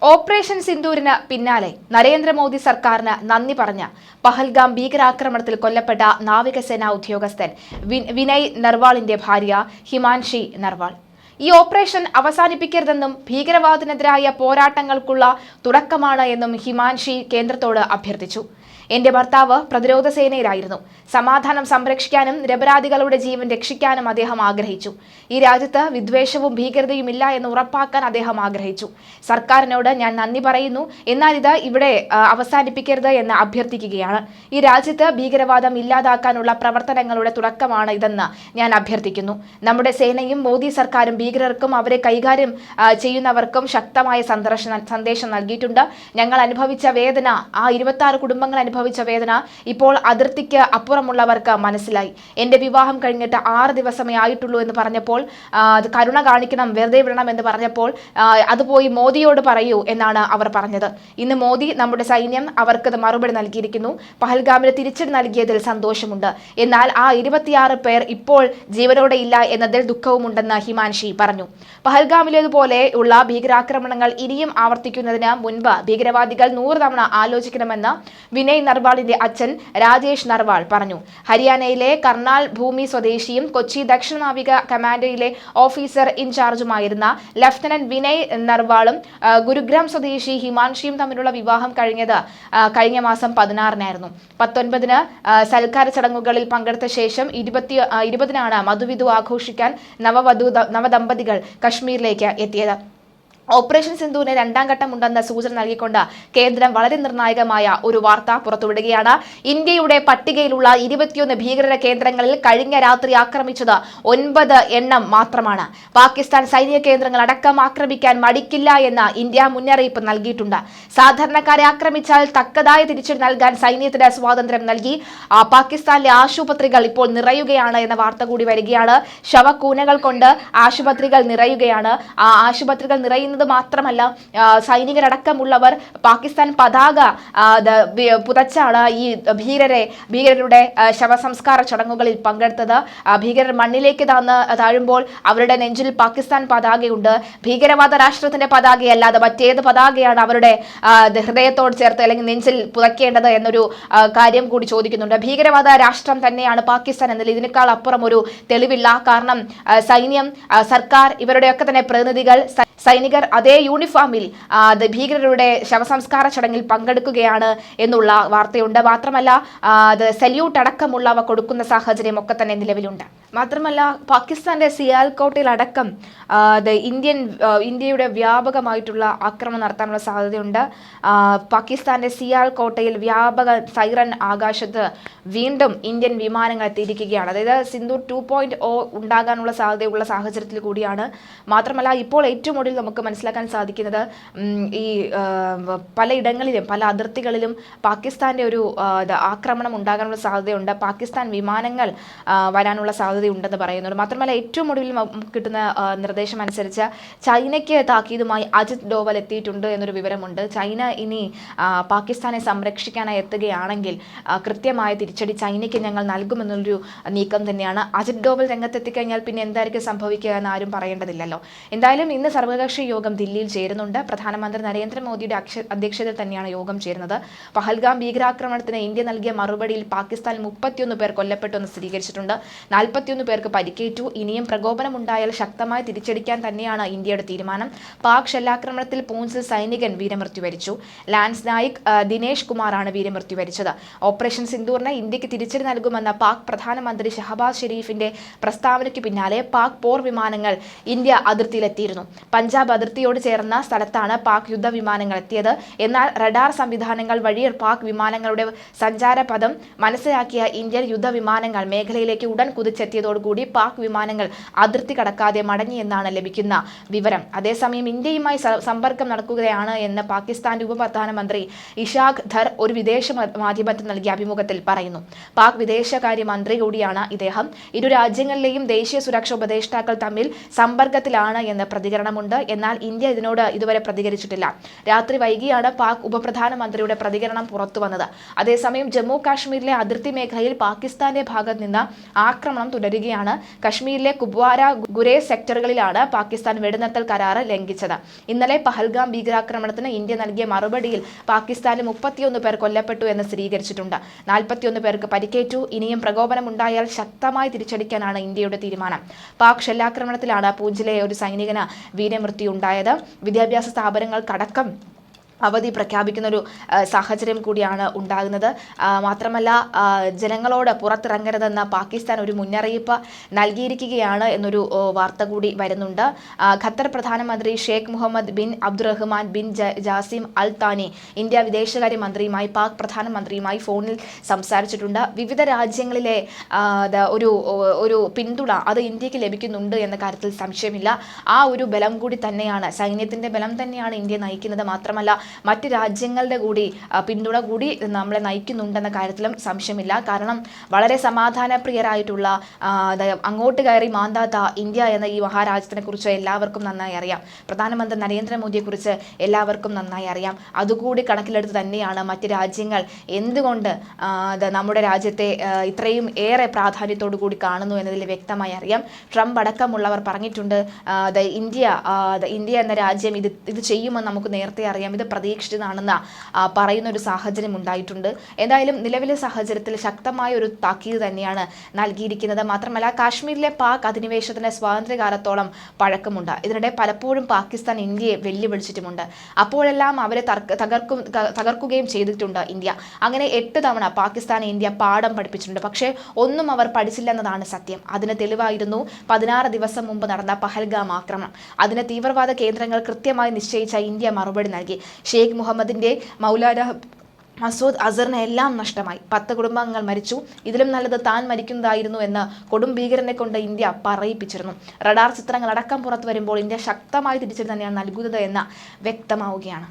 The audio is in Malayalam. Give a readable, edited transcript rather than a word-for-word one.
ഓപ്പറേഷൻ സിന്ദൂരിന് പിന്നാലെ നരേന്ദ്രമോദി സർക്കാരിന് നന്ദി പറഞ്ഞ പഹൽഗാം ഭീകരാക്രമണത്തിൽ കൊല്ലപ്പെട്ട നാവികസേനാ ഉദ്യോഗസ്ഥൻ വിനയ് നർവാളിന്റെ ഭാര്യ ഹിമാൻഷി നർവാൾ ഈ ഓപ്പറേഷൻ അവസാനിപ്പിക്കരുതെന്നും ഭീകരവാദത്തിനെതിരായ പോരാട്ടങ്ങൾക്കുള്ള തുടക്കമാണ് എന്നും ഹിമാൻഷി കേന്ദ്രത്തോട് അഭ്യർത്ഥിച്ചു. എന്റെ ഭർത്താവ് പ്രതിരോധ സേനയിലായിരുന്നു. സമാധാനം സംരക്ഷിക്കാനും നിരപരാധികളുടെ ജീവൻ രക്ഷിക്കാനും അദ്ദേഹം ആഗ്രഹിച്ചു. ഈ രാജ്യത്ത് വിദ്വേഷവും ഭീകരതയും ഇല്ല എന്ന് ഉറപ്പാക്കാൻ അദ്ദേഹം ആഗ്രഹിച്ചു. സർക്കാരിനോട് ഞാൻ നന്ദി പറയുന്നു. എന്നാൽ ഇത് ഇവിടെ അവസാനിപ്പിക്കരുത് എന്ന് അഭ്യർത്ഥിക്കുകയാണ്. ഈ രാജ്യത്ത് ഭീകരവാദം ഇല്ലാതാക്കാനുള്ള പ്രവർത്തനങ്ങളുടെ തുടക്കമാണ് ഇതെന്ന് ഞാൻ അഭ്യർത്ഥിക്കുന്നു. നമ്മുടെ സേനയും മോദി സർക്കാരും ഭീകരർക്കും അവരെ കൈകാര്യം ചെയ്യുന്നവർക്കും ശക്തമായ സന്ദേശം നൽകിയിട്ടുണ്ട്. ഞങ്ങൾ അനുഭവിച്ച വേദന, ആ 26 കുടുംബങ്ങൾ അനുഭവിച്ച വേദന ഇപ്പോൾ അതിർത്തിക്ക് അപ്പുറമുള്ളവർക്ക് മനസ്സിലായി. എന്റെ വിവാഹം കഴിഞ്ഞിട്ട് 6 ദിവസമേ ആയിട്ടുള്ളൂ എന്ന് പറഞ്ഞപ്പോൾ, അത് കരുണ കാണിക്കണം, വെറുതെ വിടണം എന്ന് പറഞ്ഞപ്പോൾ അത് പോയി മോദിയോട് പറയൂ എന്നാണ് അവർ പറഞ്ഞത്. ഇന്ന് മോദി, നമ്മുടെ സൈന്യം അവർക്ക് മറുപടി നൽകിയിരിക്കുന്നു. പഹൽഗാമിന് തിരിച്ചടി നൽകിയതിൽ സന്തോഷമുണ്ട്. എന്നാൽ ആ 26 പേർ ഇപ്പോൾ ജീവനോടെ ഇല്ല എന്നതിൽ ദുഃഖവുമുണ്ടെന്ന് ഹിമാൻഷി പറഞ്ഞു. പഹൽഗാമിലേതുപോലെയുള്ള ഭീകരാക്രമണങ്ങൾ ഇനിയും ആവർത്തിക്കുന്നതിന് മുൻപ് ഭീകരവാദികൾ 100 തവണ ആലോചിക്കണമെന്ന് വിനയ് നർവാളിന്റെ അച്ഛൻ രാജേഷ് നർവാൾ പറഞ്ഞു. ഹരിയാനയിലെ കർണാൽ ഭൂമി സ്വദേശിയും കൊച്ചി ദക്ഷിണ നാവിക കമാൻഡോയിലെ ഓഫീസർ ഇൻചാർജുമായിരുന്ന ലഫ്റ്റനന്റ് വിനയ് നർവാളും ഗുരുഗ്രാം സ്വദേശി ഹിമാൻഷിയും തമ്മിലുള്ള വിവാഹം കഴിഞ്ഞ മാസം 16-നായിരുന്നു. 19-ന് സൽക്കാര ചടങ്ങുകളിൽ പങ്കെടുത്ത ശേഷം 20-നാണ് മധുവിധു ആഘോഷിക്കാൻ നവദമ്പതികൾ കശ്മീരിലേക്ക് എത്തിയത്. ഓപ്പറേഷൻ സിന്ദൂരിന് 2ാം ഘട്ടമുണ്ടെന്ന സൂചന നൽകിക്കൊണ്ട് കേന്ദ്രം വളരെ നിർണായകമായ ഒരു വാർത്ത പുറത്തുവിടുകയാണ്. ഇന്ത്യയുടെ പട്ടികയിലുള്ള 21 ഭീകര കേന്ദ്രങ്ങളിൽ കഴിഞ്ഞ രാത്രി ആക്രമിച്ചത് 9 എണ്ണം മാത്രമാണ്. പാകിസ്ഥാൻ സൈനിക കേന്ദ്രങ്ങൾ അടക്കം ആക്രമിക്കാൻ മടിക്കില്ല എന്ന് ഇന്ത്യ മുന്നറിയിപ്പ് നൽകിയിട്ടുണ്ട്. സാധാരണക്കാരെ ആക്രമിച്ചാൽ തക്കതായ തിരിച്ചടി നൽകാൻ സൈന്യത്തിന് സ്വാതന്ത്ര്യം നൽകി. പാകിസ്ഥാനിലെ ആശുപത്രികൾ ഇപ്പോൾ നിറയുകയാണ് എന്ന വാർത്ത കൂടി വരികയാണ്. ശവക്കൂനകൾ കൊണ്ട് ആശുപത്രികൾ നിറയുകയാണ്. ആ ആശുപത്രികൾ നിറയുന്നത് മാത്രമല്ല, സൈനികരടക്കമുള്ളവർ പാകിസ്ഥാൻ പതാക പുതച്ചാണ് ഈ ഭീകരരുടെ ശവസംസ്കാര ചടങ്ങുകളിൽ പങ്കെടുത്തത്. ഭീകരർ മണ്ണിലേക്ക് താഴുമ്പോൾ അവരുടെ നെഞ്ചിൽ പാകിസ്ഥാൻ പതാകയുണ്ട്. ഭീകരവാദ രാഷ്ട്രത്തിന്റെ പതാകയല്ലാതെ മറ്റേത് പതാകയാണ് അവരുടെ ഹൃദയത്തോട് ചേർത്ത് അല്ലെങ്കിൽ നെഞ്ചിൽ പുതയ്ക്കേണ്ടത് എന്നൊരു കാര്യം കൂടി ചോദിക്കുന്നുണ്ട്. ഭീകരവാദ രാഷ്ട്രം തന്നെയാണ് പാകിസ്ഥാൻ എന്നതിൽ ഇതിനേക്കാൾ അപ്പുറം ഒരു തെളിവില്ല. കാരണം സൈന്യം, സർക്കാർ, ഇവരുടെയൊക്കെ തന്നെ പ്രതിനിധികൾ, സൈനികർ അതേ യൂണിഫോമിൽ ഭീകരരുടെ ശവസംസ്കാര ചടങ്ങിൽ പങ്കെടുക്കുകയാണ് എന്നുള്ള വാർത്തയുണ്ട്. മാത്രമല്ല, അത് സല്യൂട്ട് അടക്കമുള്ളവ കൊടുക്കുന്ന സാഹചര്യം ഒക്കെ തന്നെ നിലവിലുണ്ട്. മാത്രമല്ല, പാകിസ്ഥാന്റെ സിയാൽകോട്ടിൽ അടക്കം ഇന്ത്യയുടെ വ്യാപകമായിട്ടുള്ള ആക്രമണം നടത്താനുള്ള സാധ്യതയുണ്ട്. പാകിസ്ഥാന്റെ സിയാൽകോട്ടയിൽ വ്യാപക സൈറൻ ആകാശത്ത് വീണ്ടും ഇന്ത്യൻ വിമാനങ്ങൾ എത്തിയിരിക്കുകയാണ്. അതായത് സിന്ദൂർ 2.0 ഉണ്ടാകാനുള്ള സാധ്യതയുള്ള സാഹചര്യത്തിൽ കൂടിയാണ്. മാത്രമല്ല, ഇപ്പോൾ ഏറ്റവും ഒടുവിൽ നമുക്ക് മനസ്സിലാക്കാൻ സാധിക്കുന്നത് ഈ പലയിടങ്ങളിലും പല അതിർത്തികളിലും പാകിസ്ഥാന്റെ ഒരു ആക്രമണം ഉണ്ടാകാനുള്ള സാധ്യതയുണ്ട്. പാകിസ്ഥാൻ വിമാനങ്ങൾ വരാനുള്ള സാധ്യതയുണ്ടെന്ന് പറയുന്നുണ്ട്. മാത്രമല്ല, ഏറ്റവും ഒടുവിൽ കിട്ടുന്ന നിർദ്ദേശം അനുസരിച്ച് ചൈനയ്ക്ക് താക്കീതുമായി അജിത് ഡോവൽ എത്തിയിട്ടുണ്ട് എന്നൊരു വിവരമുണ്ട്. ചൈന ഇനി പാകിസ്ഥാനെ സംരക്ഷിക്കാനായി എത്തുകയാണെങ്കിൽ കൃത്യമായ തിരിച്ചടി ചൈനയ്ക്ക് ഞങ്ങൾ നൽകുമെന്നുള്ളൊരു നീക്കം തന്നെയാണ്. അജിത് ഡോവൽ രംഗത്തെത്തിക്കഴിഞ്ഞാൽ പിന്നെ എന്തായിരിക്കും സംഭവിക്കുക എന്ന് ആരും പറയേണ്ടതില്ലല്ലോ. എന്തായാലും ഇന്ന് സർവകക്ഷി യോഗം ദില്ലിയിൽ ചേരുന്നുണ്ട്. പ്രധാനമന്ത്രി നരേന്ദ്രമോദിയുടെ അധ്യക്ഷതയിൽ തന്നെയാണ് യോഗം ചേരുന്നത്. പഹൽഗാം ഭീകരാക്രമണത്തിന് ഇന്ത്യ നൽകിയ മറുപടിയിൽ പാകിസ്ഥാൻ 31 പേർ കൊല്ലപ്പെട്ടു എന്ന് സ്ഥിരീകരിച്ചിട്ടുണ്ട്. 41 പേർക്ക് പരിക്കേറ്റു. ഇനിയും പ്രകോപനമുണ്ടായാൽ ശക്തമായി തിരിച്ചടിക്കാൻ തന്നെയാണ് ഇന്ത്യയുടെ തീരുമാനം. പാക് ഷെല്ലാക്രമണത്തിൽ പൂഞ്ചിൽ സൈനികൻ വീരമൃത്യു വരിച്ചു. ലാൻസ് നായിക് ദിനേശ് കുമാറാണ് വീരമൃത്യു വരിച്ചത്. ഓപ്പറേഷൻ സിന്ദൂറിന് ഇന്ത്യക്ക് തിരിച്ചടി നൽകുമെന്ന പാക് പ്രധാനമന്ത്രി ഷഹബാസ് ഷെരീഫിന്റെ പ്രസ്താവനയ്ക്ക് പിന്നാലെ പാക് പോർ വിമാനങ്ങൾ ഇന്ത്യ അതിർത്തിയിലെത്തിയിരുന്നു. പഞ്ചാബ് അതിർത്തിയോട് ചേർന്ന സ്ഥലത്താണ് പാക് യുദ്ധവിമാനങ്ങൾ എത്തിയത്. എന്നാൽ റഡാർ സംവിധാനങ്ങൾ വഴി പാക് വിമാനങ്ങളുടെ സഞ്ചാരപഥം മനസ്സിലാക്കിയ ഇന്ത്യൻ യുദ്ധവിമാനങ്ങൾ മേഖലയിലേക്ക് ഉടൻ കുതിച്ചെത്തിയതോടുകൂടി പാക് വിമാനങ്ങൾ അതിർത്തി കടക്കാതെ മടങ്ങിയെന്നാണ് ലഭിക്കുന്ന വിവരം. അതേസമയം ഇന്ത്യയുമായി സമ്പർക്കം നടക്കുകയാണ് എന്ന് പാകിസ്ഥാന്റെ ഉപപ്രധാനമന്ത്രി ഇഷാഖ് ധർ ഒരു വിദേശ മാധ്യമത്തിന് നൽകിയ അഭിമുഖത്തിൽ പറയുന്നു. പാക് വിദേശകാര്യ മന്ത്രി കൂടിയാണ് ഇദ്ദേഹം. ഇരു രാജ്യങ്ങളിലെയും ദേശീയ സുരക്ഷാ ഉപദേഷ്ടാക്കൾ തമ്മിൽ സമ്പർക്കത്തിലാണ് എന്ന് പ്രതികരണമുണ്ട്. പറയുന്നുണ്ട്. എന്നാൽ ഇന്ത്യ ഇതിനോട് ഇതുവരെ പ്രതികരിച്ചിട്ടില്ല. രാത്രി വൈകിയാണ് പാക് ഉപപ്രധാനമന്ത്രിയുടെ പ്രതികരണം പുറത്തു വന്നത്. അതേസമയം ജമ്മു കാശ്മീരിലെ അതിർത്തി മേഖലയിൽ പാകിസ്ഥാന്റെ ഭാഗത്ത് നിന്ന് ആക്രമണം തുടരുകയാണ്. കശ്മീരിലെ കുപ്വാര, ഗുരേസ് സെക്ടറുകളിലാണ് പാകിസ്ഥാൻ വെടിനിർത്തൽ കരാറ് ലംഘിച്ചത്. ഇന്നലെ പഹൽഗാം ഭീകരാക്രമണത്തിന് ഇന്ത്യ നൽകിയ മറുപടിയിൽ പാകിസ്ഥാനിൽ 31 പേർ കൊല്ലപ്പെട്ടു എന്ന് സ്ഥിരീകരിച്ചിട്ടുണ്ട്. 41 പേർക്ക് പരിക്കേറ്റു. ഇനിയും പ്രകോപനമുണ്ടായാൽ ശക്തമായി തിരിച്ചടിക്കാനാണ് ഇന്ത്യയുടെ തീരുമാനം. പാക് ഷെല്ലാക്രമണത്തിലാണ് പൂഞ്ചിലെ ഒരു സൈനികന് വീരമൃത്യുണ്ടായത്. വിദ്യാഭ്യാസ സ്ഥാപനങ്ങൾക്കടക്കം അവധി പ്രഖ്യാപിക്കുന്ന ഒരു സാഹചര്യം കൂടിയാണ് ഉണ്ടാകുന്നത്. മാത്രമല്ല, ജനങ്ങളോട് പുറത്തിറങ്ങരുതെന്ന് പാകിസ്ഥാൻ ഒരു മുന്നറിയിപ്പ് നൽകിയിരിക്കുകയാണ് എന്നൊരു വാർത്ത കൂടി വരുന്നുണ്ട്. ഖത്തർ പ്രധാനമന്ത്രി Sheikh Mohammed bin Abdulrahman bin Jassim Al Thani India വിദേശകാര്യ മന്ത്രിയുമായി പാക് പ്രധാനമന്ത്രിയുമായി ഫോണിൽ സംസാരിച്ചിട്ടുണ്ട്. വിവിധ രാജ്യങ്ങളിലെ ഒരു പിന്തുണ അത് ഇന്ത്യക്ക് ലഭിക്കുന്നുണ്ട് എന്ന കാര്യത്തിൽ സംശയമില്ല. ആ ഒരു ബലം കൂടി തന്നെയാണ്, സൈന്യത്തിന്റെ ബലം തന്നെയാണ് ഇന്ത്യ നയിക്കുന്നത്. മാത്രമല്ല, മറ്റ് രാജ്യങ്ങളുടെ കൂടി പിന്തുണ കൂടി നമ്മളെ നയിക്കുന്നുണ്ടെന്ന കാര്യത്തിലും സംശയമില്ല. കാരണം വളരെ സമാധാനപ്രിയരായിട്ടുള്ള, അങ്ങോട്ട് കയറി മാന്താത്ത ഇന്ത്യ എന്ന ഈ മഹാരാജ്യത്തിനെ കുറിച്ച് എല്ലാവർക്കും നന്നായി അറിയാം. പ്രധാനമന്ത്രി നരേന്ദ്രമോദിയെക്കുറിച്ച് എല്ലാവർക്കും നന്നായി അറിയാം. അതുകൂടി കണക്കിലെടുത്ത് തന്നെയാണ് മറ്റ് രാജ്യങ്ങൾ എന്തുകൊണ്ട് നമ്മുടെ രാജ്യത്തെ ഇത്രയും ഏറെ പ്രാധാന്യത്തോടു കൂടി കാണുന്നു എന്നതിൽ വ്യക്തമായി അറിയാം. ട്രംപ് അടക്കമുള്ളവർ പറഞ്ഞിട്ടുണ്ട്, ഇന്ത്യ എന്ന രാജ്യം ഇത് ചെയ്യുമെന്ന് നമുക്ക് നേരത്തെ അറിയാം, ഇത് പ്രതീക്ഷിച്ചതാണെന്ന് പറയുന്ന ഒരു സാഹചര്യം ഉണ്ടായിട്ടുണ്ട്. എന്തായാലും നിലവിലെ സാഹചര്യത്തിൽ ശക്തമായ ഒരു താക്കീത് തന്നെയാണ് നൽകിയിരിക്കുന്നത്. മാത്രമല്ല, കാശ്മീരിലെ പാക് അധിനിവേശത്തിന് സ്വാതന്ത്ര്യകാലത്തോളം പഴക്കമുണ്ട്. ഇതിനിടെ പലപ്പോഴും പാകിസ്ഥാൻ ഇന്ത്യയെ വെല്ലുവിളിച്ചിട്ടുമുണ്ട്. അപ്പോഴെല്ലാം അവരെ തകർക്കുകയും ചെയ്തിട്ടുണ്ട് ഇന്ത്യ. അങ്ങനെ 8 തവണ പാകിസ്ഥാനെ ഇന്ത്യ പാഠം പഠിപ്പിച്ചിട്ടുണ്ട്. പക്ഷേ ഒന്നും അവർ പഠിച്ചില്ലെന്നതാണ് സത്യം. അതിന് തെളിവായിരുന്നു 16 ദിവസം മുമ്പ് നടന്ന പഹൽഗാം ആക്രമണം. അതിന് തീവ്രവാദ കേന്ദ്രങ്ങൾ കൃത്യമായി നിശ്ചയിച്ച ഇന്ത്യ മറുപടി നൽകി. ഷെയ്ഖ് മുഹമ്മദിന്റെ മൗലാന മസൂദ് അസറിന് എല്ലാം നഷ്ടമായി. 10 കുടുംബാംഗങ്ങൾ മരിച്ചു. ഇതിലും നല്ലത് താൻ മരിക്കുന്നതായിരുന്നു എന്ന് കൊടും ഭീകരനെ കൊണ്ട് ഇന്ത്യ പറയിപ്പിച്ചിരുന്നു. റഡാർ ചിത്രങ്ങൾ അടക്കം പുറത്തു വരുമ്പോൾ ഇന്ത്യ ശക്തമായ തിരിച്ചടി തന്നെയാണ് നൽകുന്നത് എന്ന് വ്യക്തമാവുകയാണ്.